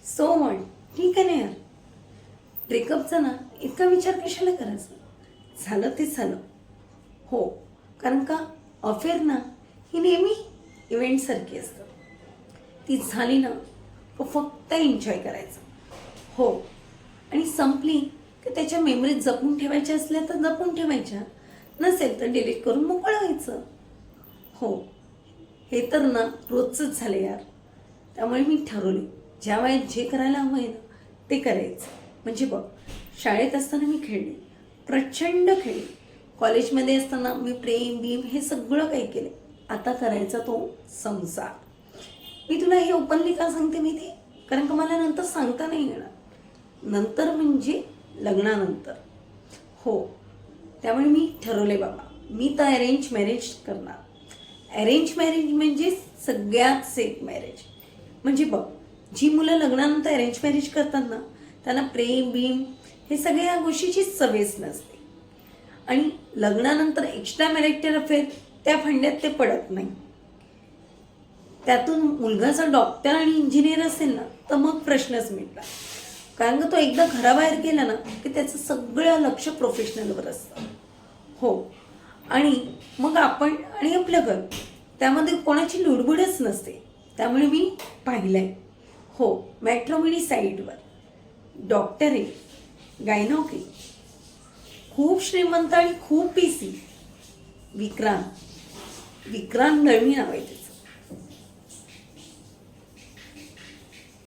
So what, ठीक आहे ना यार. ब्रेकअपचा ना इतका विचार कशाला करायचा. झालं ते झालं. हो, कारण का अफेअर ना ही नेहमी इव्हेंटसारखी असतं. ती झाली ना तो फक्त एन्जॉय करायचं. हो, आणि संपली की त्याच्या मेमरीज जपून ठेवायच्या असल्या तर जपून ठेवायच्या, नसेल तर डिलीट करून मोकळं व्हायचं. हो, हे तर ना रोजचंच झालं यार. त्यामुळे मी ठरवले ज्या वयात जे करायला हवं आहे ना ते करायचं. म्हणजे बघ, शाळेत असताना मी खेळले, प्रचंड खेळले. कॉलेजमध्ये असताना मी प्रेम बीम हे सगळं काही केलं. आता करायचा तो संसार. मी तुला हे ओपनली का सांगते माहिती आहे? कारण का मला नंतर सांगता नाही येणार. नंतर म्हणजे लग्नानंतर. हो, त्यामुळे मी ठरवले बाबा, मी तर अरेंज मॅरेज करणार. अरेंज मॅरेज म्हणजे सगळ्यात सेफ मॅरेज. म्हणजे बघ, जी मुलं लग्नानंतर अरेंज मॅरेज करतात ना त्यांना प्रेम बीम हे सगळ्या गोष्टीची सवयच नसते. आणि लग्नानंतर एक्स्ट्रा मॅरिटल अफेअर त्या फंड्यात ते पडत नाही. त्यातून मुलगा जर डॉक्टर आणि इंजिनियर असेल ना तर मग प्रश्नच मिटला. कारण का तो एकदा घराबाहेर गेला ना की त्याचं सगळं लक्ष प्रोफेशनलवर असतं. हो, आणि मग आपण आणि आपलं घर त्यामध्ये कोणाची लुडबुडच नसते. त्यामुळे मी पाहिलंय. हो, मॅट्रिमोनी साईटवर डॉक्टर आहे, गायनॉक आहे, खूप श्रीमंत आणि खूप पीसी, विक्रांत दळवी नाव आहे.